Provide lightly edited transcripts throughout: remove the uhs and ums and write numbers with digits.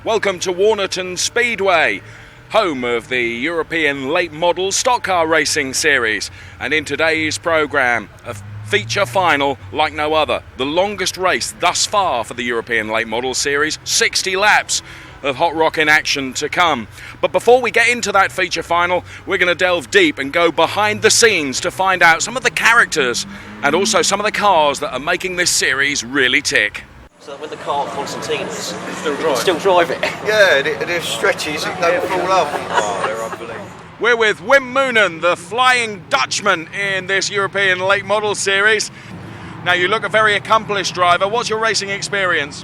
Welcome to Warnerton Speedway, home of the European Late Model Stock Car Racing Series. And in today's programme, a feature final like no other. The longest race thus far for the European Late Model Series, 60 laps of hot rocking action to come. But before we get into that feature final, we're going to delve deep and go behind the scenes to find out some of the characters and also some of the cars that are making this series really tick. So when the car Constantine is, Still drive it. Yeah, and it stretches, it don't fall off. Oh, they're unbelievable. We're with Wim Moonen, the Flying Dutchman in this European Late Model Series. Now, you look a very accomplished driver. What's your racing experience?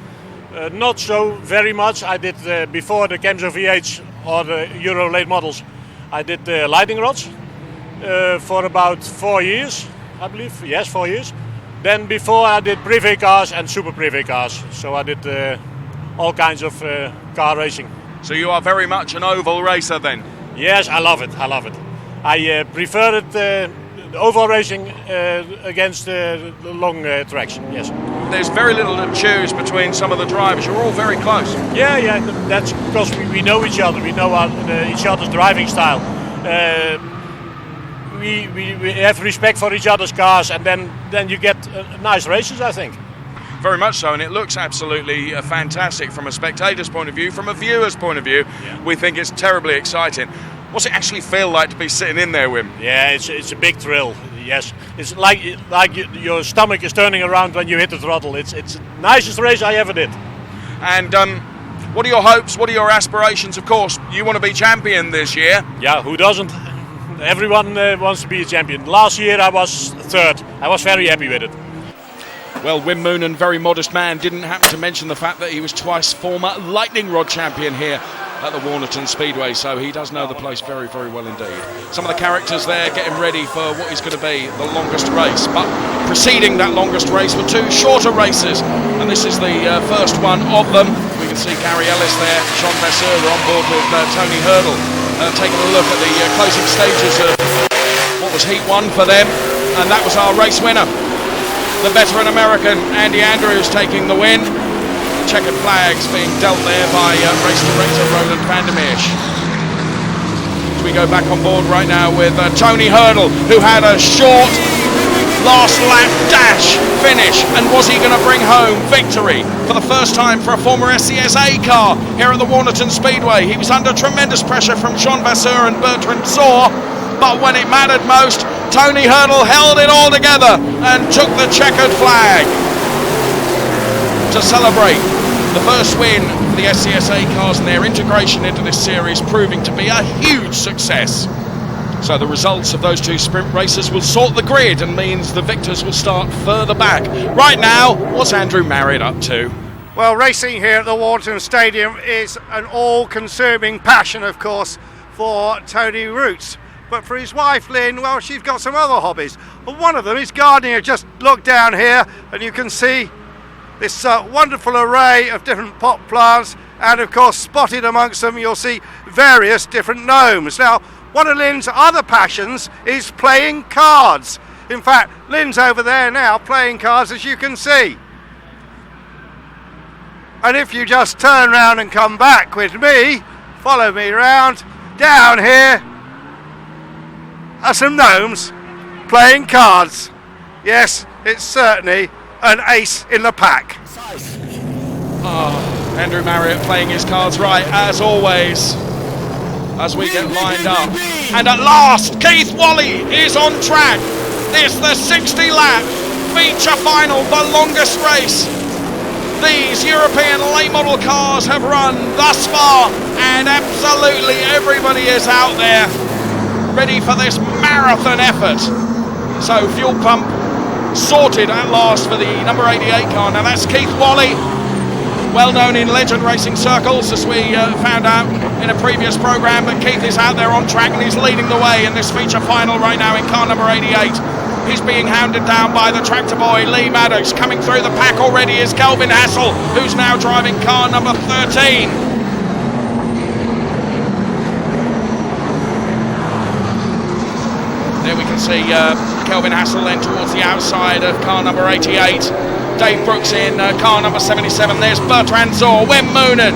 Not so very much. I did before the CAMSO VH or the Euro Late Models. I did lightning rods for about 4 years, I believe. Yes, 4 years. Then before I did privé cars and super privé cars. So I did all kinds of car racing. So you are very much an oval racer then? Yes, I love it. I prefer it, the oval racing against the long tracks, yes. There's very little to choose between some of the drivers. You're all very close. Yeah, that's because we know each other. We know each other's driving style. We have respect for each other's cars, and then you get nice races, I think. Very much so, and it looks absolutely fantastic from a spectator's point of view. From a viewer's point of view, we think it's terribly exciting. What's it actually feel like to be sitting in there, Wim? Yeah, it's a big thrill, yes. It's like your stomach is turning around when you hit the throttle. It's the nicest race I ever did. And what are your hopes, what are your aspirations? Of course, you want to be champion this year. Yeah, who doesn't? Everyone wants to be a champion. Last year I was third. I was very happy with it. Well, Wim Moonen, very modest man, didn't happen to mention the fact that he was twice former lightning rod champion here at the Warnerton Speedway, so he does know the place very, very well indeed. Some of the characters there getting ready for what is going to be the longest race, but preceding that longest race were two shorter races, and this is the first one of them. We can see Gary Ellis there, Jean Vasseur on board with Tony Hurdle. Taking a look at the closing stages of what was Heat 1 for them, and that was our race winner. The veteran American Andy Andrews taking the win. Checkered flags being dealt there by race director Roland van der Meersch. As we go back on board right now with Tony Hurdle, who had a short last lap dash finish, and was he going to bring home victory for the first time for a former SCSA car here at the Warnerton Speedway? He was under tremendous pressure from Jean Vasseur and Bertrand Saur, but when it mattered most, Tony Hurdle held it all together and took the checkered flag to celebrate the first win for the SCSA cars and their integration into this series, proving to be a huge success. So the results of those two sprint races will sort the grid and means the victors will start further back. Right now, what's Andrew Marriott up to? Well, racing here at the Warnerton Stadium is an all-consuming passion, of course, for Tony Roots. But for his wife, Lynn, well, she's got some other hobbies. And one of them is gardening. Just look down here and you can see this wonderful array of different pot plants. And, of course, spotted amongst them, you'll see various different gnomes. Now, one of Lynn's other passions is playing cards. In fact, Lynn's over there now playing cards, as you can see. And if you just turn around and come back with me, follow me round, down here are some gnomes playing cards. Yes, it's certainly an ace in the pack. Andrew Marriott playing his cards right, as always, as we get lined up. And at last, Keith Wally is on track. It's the 60-lap feature final, the longest race these European late model cars have run thus far, and absolutely everybody is out there ready for this marathon effort. So fuel pump sorted at last for the number 88 car. Now that's Keith Wally, well known in legend racing circles, as we found out in a previous programme. But Keith is out there on track and he's leading the way in this feature final right now in car number 88. He's being hounded down by the tractor boy Lee Maddox. Coming through the pack already is Kelvin Hassel, who's now driving car number 13. There we can see Kelvin Hassel then towards the outside of car number 88. Dave Brooks in car number 77. There's Bertrand Zor, Wim Moonen.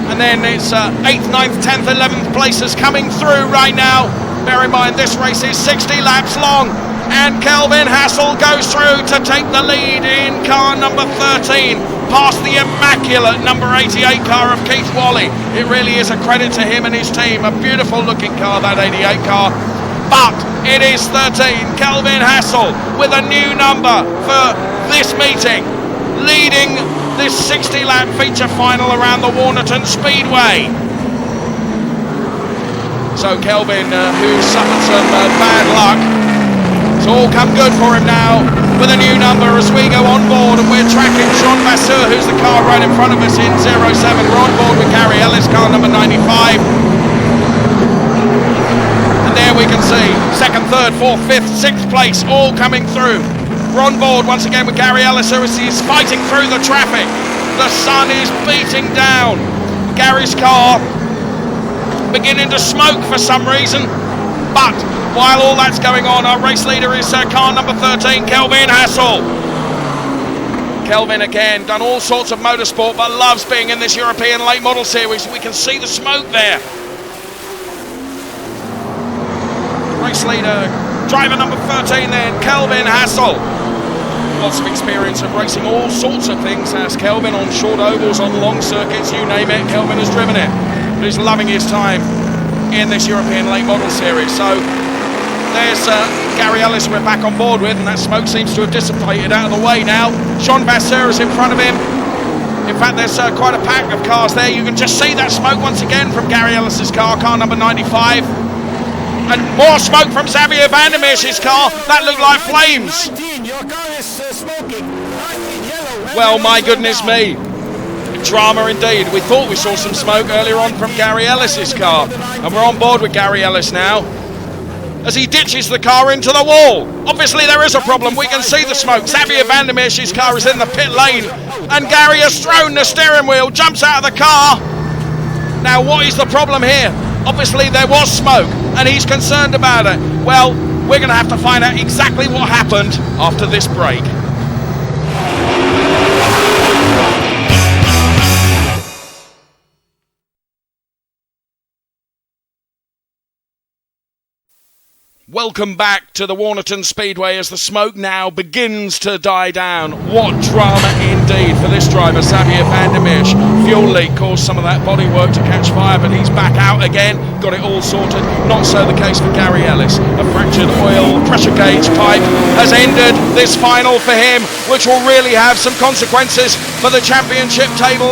And then it's 8th, 9th, 10th, 11th places coming through right now. Bear in mind this race is 60 laps long. And Kelvin Hassel goes through to take the lead in car number 13. Past the immaculate number 88 car of Keith Wally. It really is a credit to him and his team. A beautiful looking car, that 88 car. But it is 13. Kelvin Hassel with a new number for this meeting, leading this 60-lap feature final around the Warnerton Speedway. So Kelvin, who suffered some bad luck, it's all come good for him now with a new number as we go on board, and we're tracking Jean Vasseur, who's the car right in front of us in 07. We're on board with Gary Ellis, car number 95. And there we can see 2nd, 3rd, 4th, 5th, 6th place all coming through. We're on board once again with Gary Ellis as he's fighting through the traffic. The sun is beating down. Gary's car beginning to smoke for some reason. But while all that's going on, our race leader is car number 13, Kelvin Hassel. Kelvin again, done all sorts of motorsport, but loves being in this European late model series. We can see the smoke there. Race leader, driver number 13 then, Kelvin Hassel. Lots of experience of racing all sorts of things, has Kelvin, on short ovals, on long circuits, you name it, Kelvin has driven it. But he's loving his time in this European late model series. So there's Gary Ellis we're back on board with, and that smoke seems to have dissipated out of the way now. Jean Vasseur is in front of him. In fact, there's quite a pack of cars there. You can just see that smoke once again from Gary Ellis's car number 95. And more smoke from Xavier van der Meersch's car. That looked like flames. 19, your car is smoking. 19 yellow. Well, my goodness me. Drama indeed. We thought we saw some smoke earlier on from Gary Ellis's car. And we're on board with Gary Ellis now as he ditches the car into the wall. Obviously there is a problem. We can see the smoke. Xavier van der Meersch's car is in the pit lane. And Gary has thrown the steering wheel, jumps out of the car. Now what is the problem here? Obviously there was smoke and he's concerned about it. Well, we're going to have to find out exactly what happened after this break. Welcome back to the Warnerton Speedway as the smoke now begins to die down. What drama indeed for this driver, Xavier van der Meersch. Fuel leak caused some of that bodywork to catch fire, but he's back out again, got it all sorted. Not so the case for Gary Ellis. A fractured oil pressure gauge pipe has ended this final for him, which will really have some consequences for the championship table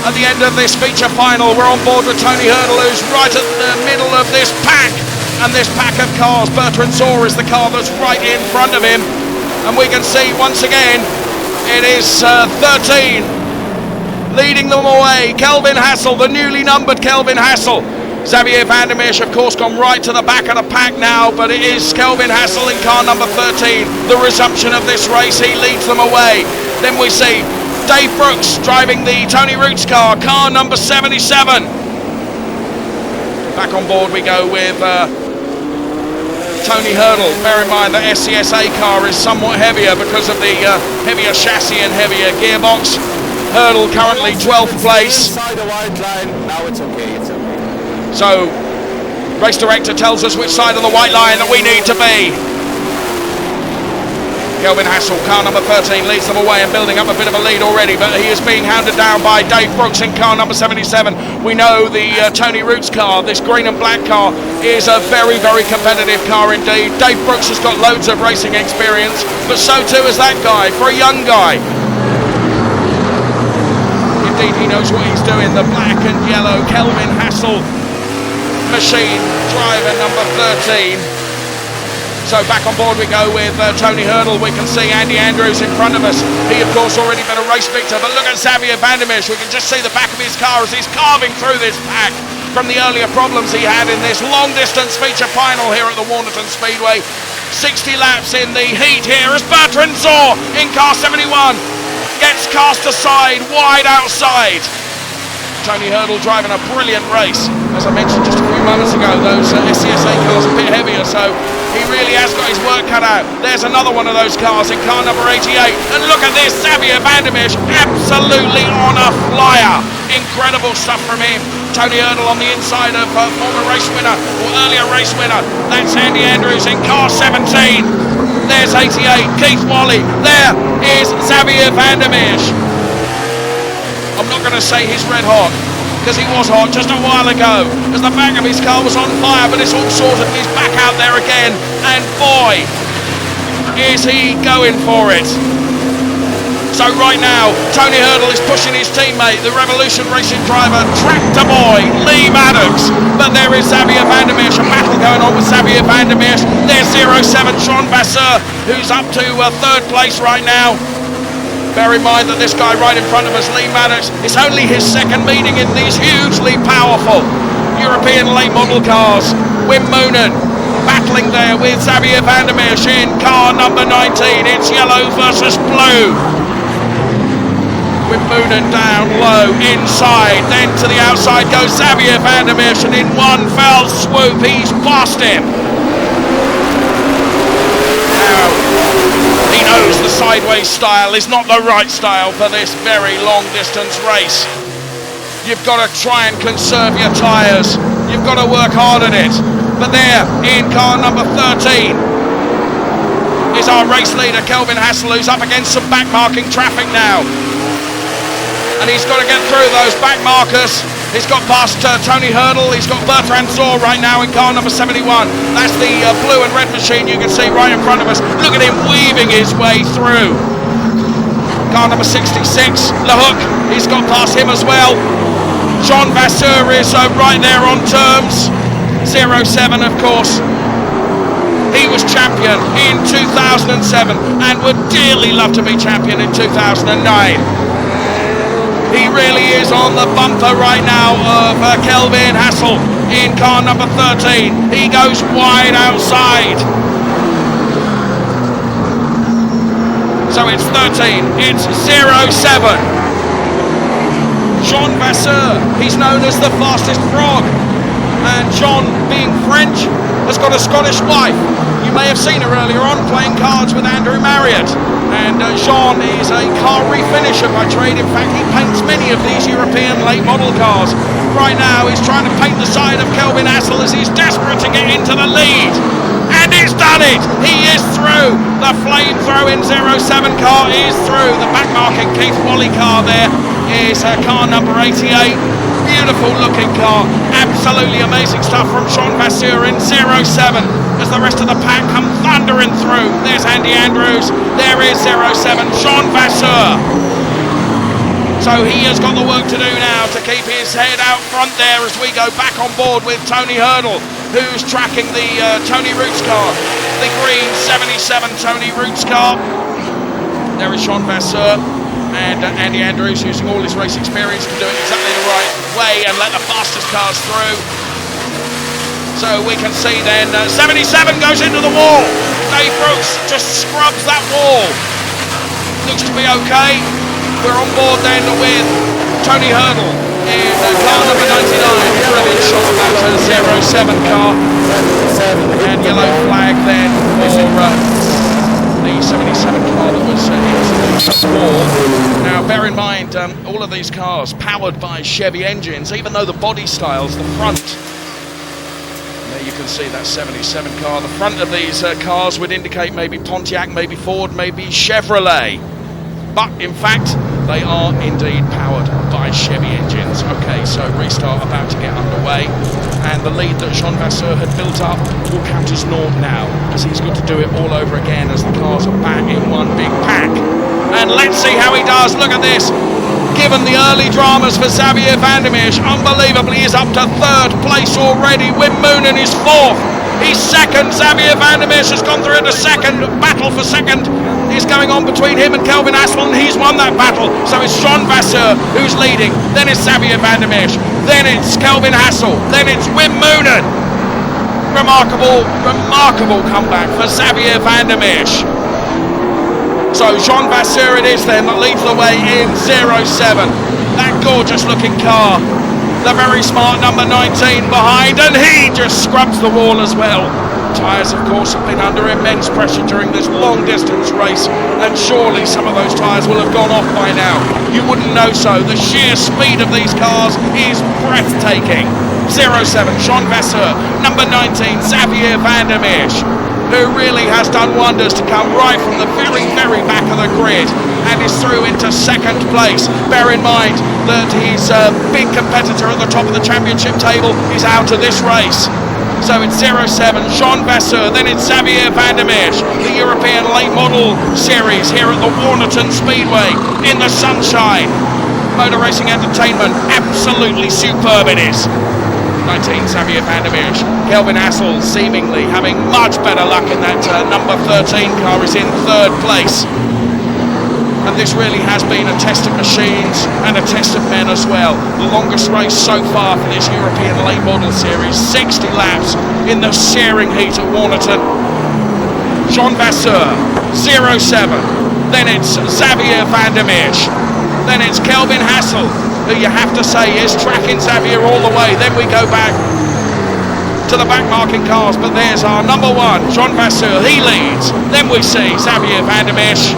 at the end of this feature final. We're on board with Tony Hurdle, who's right at the middle of this pack. And this pack of cars, Bertrand Zor is the car that's right in front of him. And we can see once again, it is 13 leading them away. Kelvin Hassel, the newly numbered Kelvin Hassel. Xavier van der Meersch, of course, gone right to the back of the pack now, but it is Kelvin Hassel in car number 13. The resumption of this race, he leads them away. Then we see Dave Brooks driving the Tony Roots car number 77. Back on board we go with Tony Hurdle. Bear in mind that SCSA car is somewhat heavier because of the heavier chassis and heavier gearbox. Hurdle currently 12th place. Inside the white line. Now it's okay. It's okay. So, race director tells us which side of the white line that we need to be. Kelvin Hassel, car number 13, leads them away and building up a bit of a lead already, but he is being hounded down by Dave Brooks in car number 77. We know the Tony Roots car, this green and black car, is a very, very competitive car indeed. Dave Brooks has got loads of racing experience, but so too is that guy, for a young guy. Indeed, he knows what he's doing. The black and yellow Kelvin Hassel machine, driver number 13. So back on board we go with Tony Hurdle. We can see Andy Andrews in front of us. He, of course, already been a race victor, but look at Xavier Vandermeer. We can just see the back of his car as he's carving through this pack from the earlier problems he had in this long-distance feature final here at the Warnerton Speedway. 60 laps in the heat here as Bertrand Zor in car 71 gets cast aside, wide outside. Tony Hurdle driving a brilliant race. As I mentioned just a few moments ago, those SCSA cars are a bit heavier, so he really has got his work cut out. There's another one of those cars in car number 88. And look at this, Xavier Vandermeer, absolutely on a flyer. Incredible stuff from him. Tony Hurdle on the inside of former race winner, or earlier race winner. That's Andy Andrews in car 17. There's 88, Keith Wally. There is Xavier Vandermeer. I'm not going to say he's red hot, because he was hot just a while ago as the back of his car was on fire, but it's all sorted and he's back out there again, and boy, is he going for it. So right now, Tony Hurdle is pushing his teammate, the Revolution Racing driver, Tractor Boy, Lee Maddox. But there is Xavier Vandermeer, a battle going on with Xavier Vandermeer. There's 07 Sean Vasseur, who's up to third place right now. Bear in mind that this guy right in front of us, Lee Maddox, it's only his second meeting in these hugely powerful European late model cars. Wim Moonen battling there with Xavier Vandermeer in car number 19. It's yellow versus blue. Wim Moonen down low, inside, then to the outside goes Xavier Vandermeer, and in one fell swoop, he's past him. Now, he knows the sideways style is not the right style for this very long distance race. You've got to try and conserve your tyres. You've got to work hard at it. But there, in car number 13, is our race leader, Kelvin Hassel, who's up against some back-marking traffic now. And he's got to get through those back markers. He's got past Tony Hurdle. He's got Bertrand Zor right now in car number 71. That's the blue and red machine you can see right in front of us. Look at him weaving his way through. Car number 66, LeHook, he's got past him as well. Jean Vasseur is right there on terms. 07, of course. He was champion in 2007 and would dearly love to be champion in 2009. He really is on the bumper right now of Kelvin Hassel in car number 13. He goes wide outside. So it's 13, it's 07. Jean Vasseur, he's known as the fastest frog. And Jean, being French, has got a Scottish wife. You may have seen her earlier on playing cards with Andrew Marriott. And Jean is a car refinisher by trade. In fact, he paints many of these European late model cars. Right now, he's trying to paint the side of Kelvin Hassel as he's desperate to get into the lead. And he's done it! He is through! The flamethrowing 07 car is through. The backmarking Keith Wally car there is car number 88. Beautiful looking car. Absolutely amazing stuff from Sean Vasseur in 07 as the rest of the pack come thundering through. There's Andy Andrews. There is 07 Sean Vasseur. So he has got the work to do now to keep his head out front there as we go back on board with Tony Hurdle, who's tracking the Tony Roots car, the green 77 Tony Roots car. There is Sean Vasseur and Andy Andrews, using all his race experience to do it exactly the right way and let the fastest cars through. So we can see then 77 goes into the wall. Dave Brooks just scrubs that wall. Looks to be okay. We're on board then with Tony Hurdle in car number 99. Brilliant shot about a 07 car. And yellow flag then for the 77 car that was into the wall. Now bear in mind, all of these cars powered by Chevy engines, even though the body styles, the front, there you can see that 77 car, the front of these cars would indicate maybe Pontiac, maybe Ford, maybe Chevrolet. But in fact, they are indeed powered by Chevy engines. Okay, so restart about to get underway. And the lead that Jean Vasseur had built up will count as naught now, as he's got to do it all over again as the cars are back in one big pack. And let's see how he does. Look at this. Given the early dramas for Xavier Vandermeer, unbelievably is up to third place already. Wim Moonen is fourth. He's second. Xavier van der Meers has gone through into second. Battle for second is going on between him and Kelvin Hassel, and he's won that battle. So it's Jean Vasseur who's leading. Then it's Xavier van der Meers. Then it's Kelvin Hassel. Then it's Wim Moonen. Remarkable comeback for Xavier van der Meers. So Jean Vasseur it is then that leads the way in 07. That gorgeous looking car. The very smart number 19 behind, and he just scrubs the wall as well. Tyres, of course, have been under immense pressure during this long distance race, and surely some of those tyres will have gone off by now. You wouldn't know so. The sheer speed of these cars is breathtaking. 07, Jean Vasseur, number 19, Xavier van der Meers, who really has done wonders to come right from the very, very back of the grid and is through into second place. Bear in mind that his big competitor at the top of the championship table is out of this race. So it's 07, Jean Vasseur, then it's Xavier van der Meers, the European Late Model Series here at the Warnerton Speedway in the sunshine. Motor Racing Entertainment, absolutely superb it is. 19, Xavier van der Meers. Kelvin Hassel seemingly having much better luck in that number 13 car, is in third place. And this really has been a test of machines and a test of men as well. The longest race so far for this European Late Model Series, 60 laps in the searing heat at Warnerton. Jean Vasseur, 07. Then it's Xavier van der Meers. Then it's Kelvin Hassel, who you have to say is tracking Xavier all the way. Then we go back to the back marking cars, but there's our number one, Jean Vasseur, he leads. Then we see Xavier van der Meers,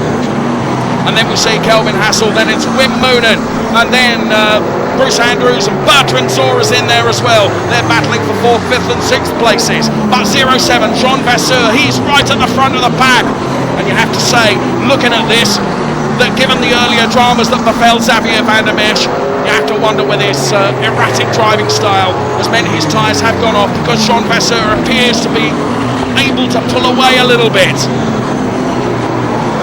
and then we see Kelvin Hassel, then it's Wim Moonen, and then Bruce Andrews and Bertrand Zora's in there as well. They're battling for 4th, 5th and 6th places. But 07, Jean Vasseur, he's right at the front of the pack. And you have to say, looking at this, that given the earlier dramas that befell Xavier van der Meers, you have to wonder whether his erratic driving style has meant his tyres have gone off, because Jean Vasseur appears to be able to pull away a little bit.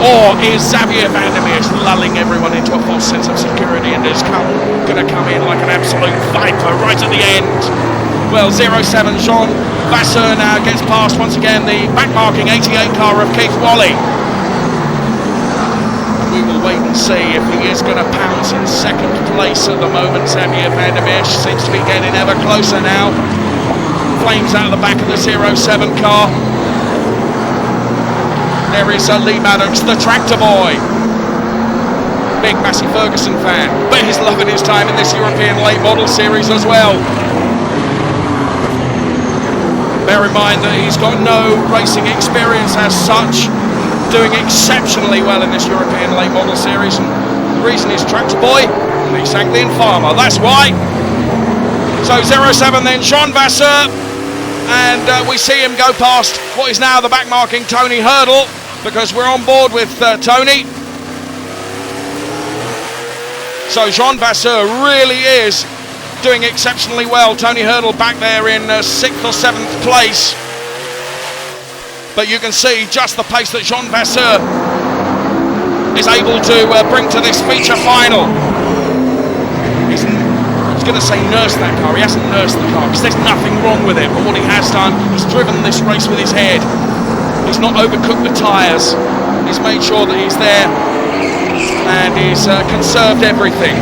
Or is Xavier van der Meers lulling everyone into a false sense of security and is going to come in like an absolute viper right at the end? Well, 07 Jean Vasseur now gets past once again the back-marking 88 car of Keith Wally. We will wait and see if he is going to pounce in second place at the moment. Xavier van der Meers seems to be getting ever closer now. Flames out of the back of the 07 car. There is Lee Maddox, the tractor boy. Big Massey Ferguson fan, but he's loving his time in this European Late Model Series as well. Bear in mind that he's got no racing experience as such, doing exceptionally well in this European Late Model Series, and the reason he's tractor boy, he's Anglian farmer, that's why. So 07 then, Jean Vasseur, and we see him go past what is now the back marking Tony Hurdle, because we're on board with Tony. So Jean Vasseur really is doing exceptionally well. Tony Hurdle back there in 6th or 7th place. But you can see just the pace that Jean Vasseur is able to bring to this feature final. I was going to say nurse that car. He hasn't nursed the car because there's nothing wrong with it. But what he has done, he's driven this race with his head. He's not overcooked the tyres. He's made sure that he's there and he's conserved everything.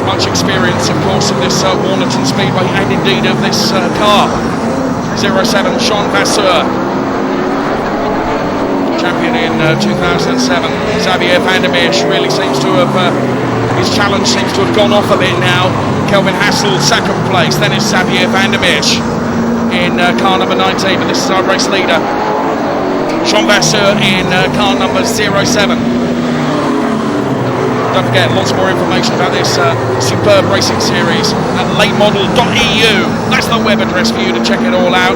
Much experience, of course, of this Warnerton Speedway and indeed of this car. 07 Jean Vasseur, champion in 2007. Xavier van der Meers really seems to have, his challenge seems to have gone off a bit now. Kelvin Hassel, second place. Then it's Xavier van der Meers in car number 19, but this is our race leader. Jean Vasseur in car number 07. Don't forget, lots more information about this superb racing series at latemodel.eu. That's the web address for you to check it all out.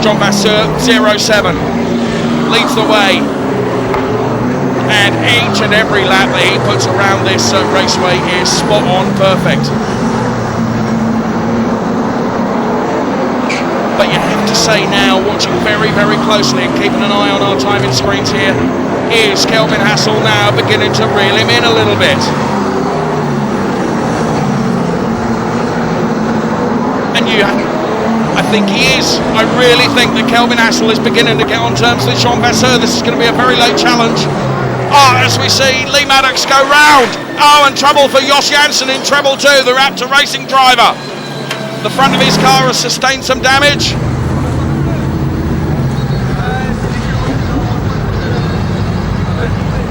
Jean Vasseur, 07, leads the way. And each and every lap that he puts around this raceway is spot on perfect. But you have to say now, watching very, very closely and keeping an eye on our timing screens here, is Kelvin Hassel now beginning to reel him in a little bit. I think he is. I really think that Kelvin Hassel is beginning to get on terms with Jean Vasseur. This is going to be a very late challenge. Oh, as we see Lee Maddox go round. Oh, and trouble for Jos Janssen in treble 2, the Raptor racing driver. The front of his car has sustained some damage.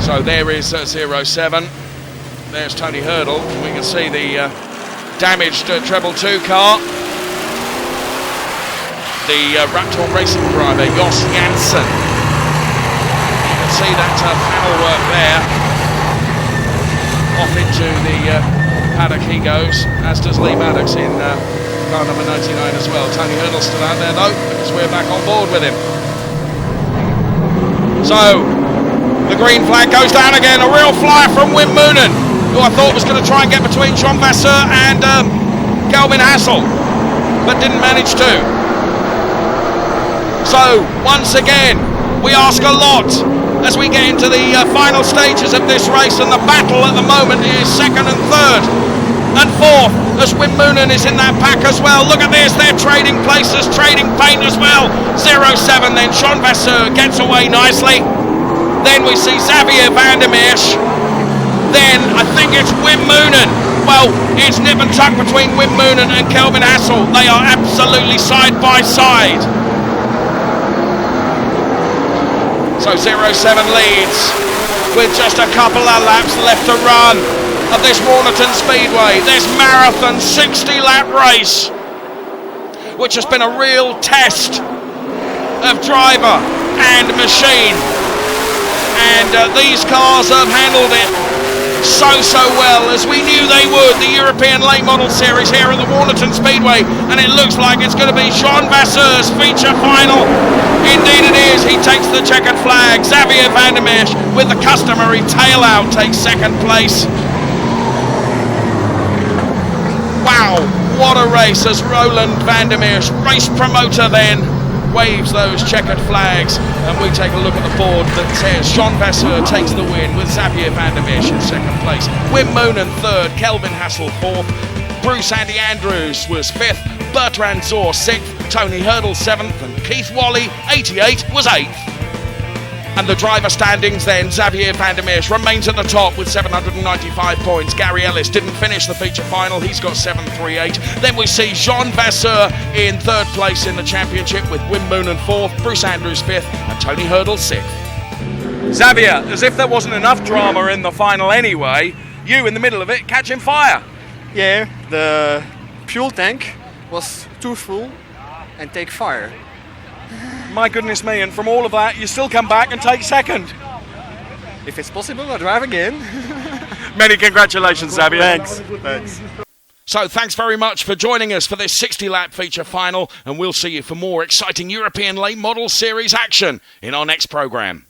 So there is 07. There's Tony Hurdle. We can see the damaged treble 2 car. The Raptor racing driver, Jos Janssen. You can see that panel work there. Off into the paddock he goes, as does Lee Maddox in car number 99 as well. Tony Hurdle's still out there though, because we're back on board with him. So, the green flag goes down again. A real flyer from Wim Moonen, who I thought was going to try and get between Jean Vasseur and Kelvin Hassel, but didn't manage to. So, once again, we ask a lot as we get into the final stages of this race, and the battle at the moment is second and third and fourth, as Wim Moonen is in that pack as well. Look at this, they're trading places, trading paint as well. 07, then Jean Vasseur gets away nicely. Then we see Xavier van der Meersch. Then I think it's Wim Moonen. Well, it's nip and tuck between Wim Moonen and Kelvin Hassel. They are absolutely side by side. So 07 leads with just a couple of laps left to run of this Warnerton Speedway, this marathon 60-lap race, which has been a real test of driver and machine. And these cars have handled it so well, as we knew they would. The European Late Model Series here at the Warnerton Speedway, and it looks like it's going to be Jean Vasseur's feature final. Indeed it is. He takes the checkered flag. Xavier van der Meersch, with the customary tail out, takes second place. Wow, what a race, as Roland van der Meersch, race promoter, then waves those checkered flags, and we take a look at the board that says Jean Vasseur takes the win with Xavier van der Meersch in second place, Wim Moonen third, Kelvin Hassel fourth, Bruce Andy Andrews was fifth, Bertrand Zor sixth, Tony Hurdle seventh, and Keith Wally 88 was eighth. And the driver standings then, Xavier van der Meersch remains at the top with 795 points. Gary Ellis didn't finish the feature final, he's got 738. Then we see Jean Vasseur in third place in the championship with Wim Moonen fourth, Bruce Andrews fifth, and Tony Hurdle sixth. Xavier, as if there wasn't enough drama in the final anyway, you in the middle of it catching fire. Yeah, the fuel tank was too full and take fire. My goodness me, and from all of that, you still come back and take second. If it's possible, I'll drive again. Many congratulations, Xavier. Thanks. So thanks very much for joining us for this 60-lap feature final, and we'll see you for more exciting European Late Model Series action in our next programme.